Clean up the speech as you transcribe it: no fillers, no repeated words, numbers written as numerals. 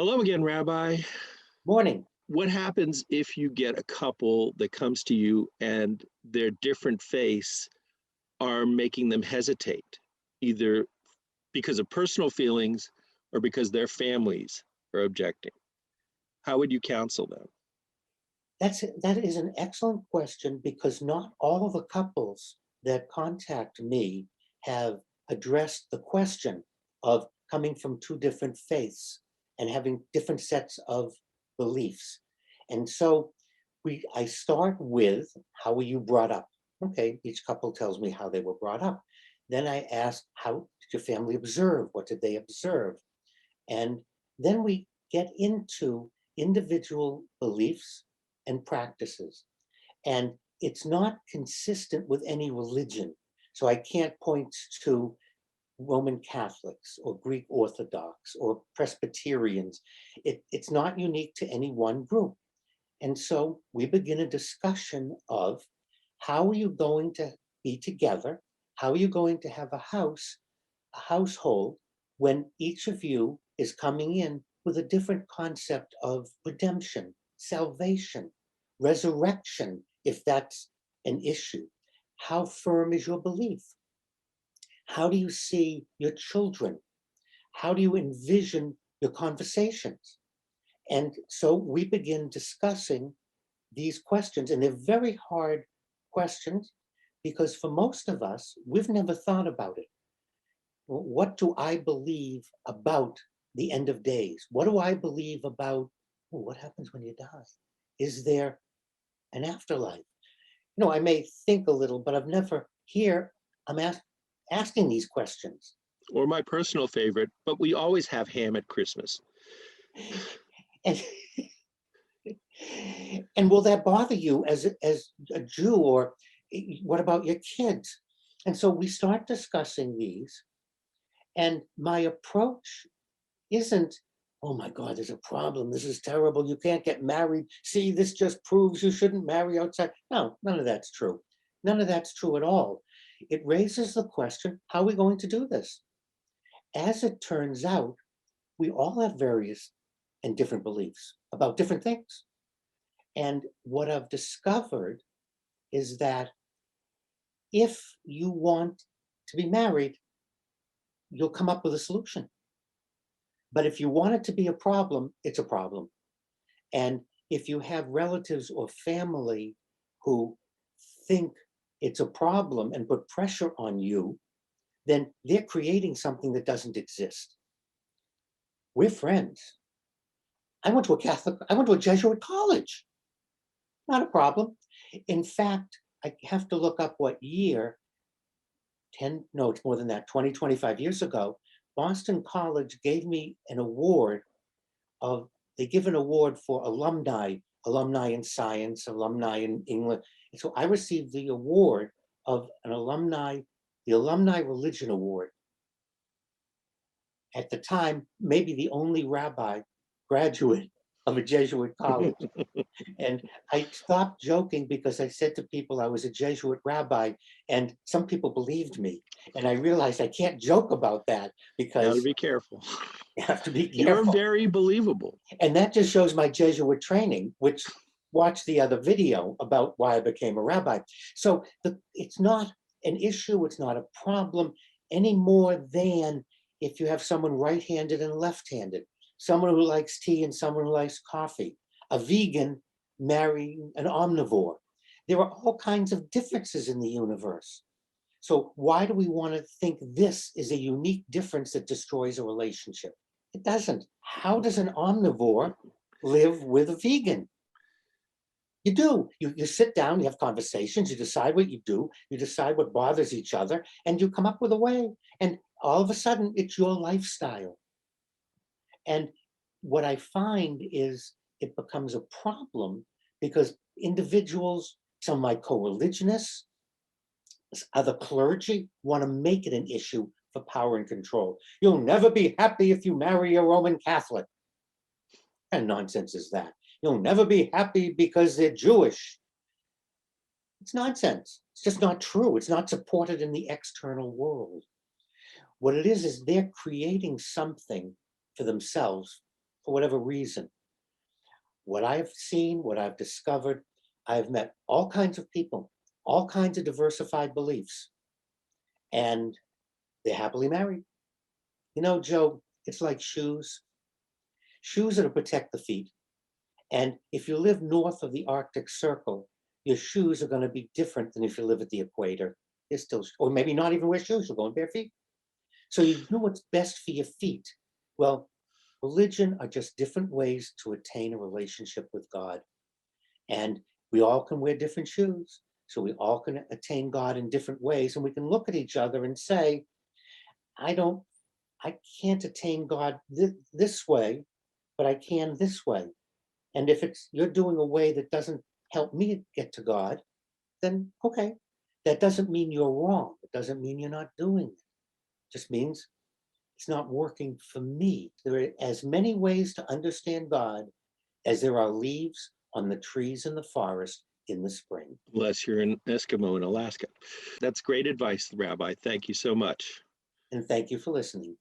Hello again, Rabbi. Morning. What happens if you get a couple that comes to you and their different faiths are making them hesitate, either because of personal feelings or because their families are objecting? How would you counsel them? That is an excellent question because not all of the couples that contact me have addressed the question of coming from two different faiths and having different sets of beliefs. And so I start with, how were you brought up? Okay, each couple tells me how they were brought up. Then I ask, how did your family observe? What did they observe? And then we get into individual beliefs and practices. And it's not consistent with any religion. So I can't point to Roman Catholics or Greek Orthodox or Presbyterians. It's not unique to any one group. And so we begin a discussion of, how are you going to be together? How are you going to have a household, when each of you is coming in with a different concept of redemption, salvation, resurrection, if that's an issue? How firm is your belief? How do you see your children? How do you envision your conversations? And so we begin discussing these questions, and they're very hard questions because for most of us, we've never thought about it. What do I believe about the end of days? What do I believe about, what happens when you die? Is there an afterlife? I may think a little, but I've never, here, I'm asking these questions. Or my personal favorite, but we always have ham at Christmas. And, and will that bother you as a Jew? Or what about your kids? And so we start discussing these. And my approach isn't, oh my God, there's a problem. This is terrible. You can't get married. See, this just proves you shouldn't marry outside. No, none of that's true. None of that's true at all. It raises the question, how are we going to do this? As it turns out, we all have various and different beliefs about different things. And what I've discovered is that if you want to be married, you'll come up with a solution. But if you want it to be a problem, it's a problem. And if you have relatives or family who think it's a problem and put pressure on you, then they're creating something that doesn't exist. We're friends. I went to a Jesuit college. Not a problem. In fact, I have to look up what year, it's more than that, 20, 25 years ago, Boston College gave me an award they give an award for alumni in science, alumni in England. And so I received the award of the Alumni Religion Award. At the time, maybe the only rabbi graduate of a Jesuit college. And I stopped joking because I said to people I was a Jesuit rabbi, and some people believed me. And I realized I can't joke about that Got to because be careful. you have to be You're careful. very believable. And that just shows my Jesuit training, which watch the other video about why I became a rabbi. So it's not an issue, it's not a problem any more than if you have someone right-handed and left-handed, someone who likes tea and someone who likes coffee, a vegan marrying an omnivore. There are all kinds of differences in the universe. So why do we want to think this is a unique difference that destroys a relationship? It doesn't. How does an omnivore live with a vegan? You do. You sit down, you have conversations, you decide what you do, you decide what bothers each other, and you come up with a way. And all of a sudden, it's your lifestyle. And what I find is it becomes a problem because individuals, some of my co-religionists, other clergy, want to make it an issue for power and control. You'll never be happy if you marry a Roman Catholic. What kind of nonsense is that? You'll never be happy because they're Jewish. It's nonsense. It's just not true. It's not supported in the external world. What it is they're creating something for themselves for whatever reason. What I've seen, what I've discovered, I've met all kinds of people, all kinds of diversified beliefs, and they're happily married. You know, Joe, it's like shoes. Shoes are to protect the feet. And if you live north of the Arctic Circle, your shoes are going to be different than if you live at the equator. They're still, or maybe not even wear shoes, you're going bare feet. So you do what's best for your feet. Well, religion are just different ways to attain a relationship with God. And we all can wear different shoes. So we all can attain God in different ways. And we can look at each other and say, I can't attain God this way, but I can this way. And if you're doing a way that doesn't help me get to God, then okay. That doesn't mean you're wrong. It doesn't mean you're not doing it. It just means it's not working for me. There are as many ways to understand God as there are leaves on the trees in the forest in the spring. Unless you're an Eskimo in Alaska. That's great advice, Rabbi. Thank you so much. And thank you for listening.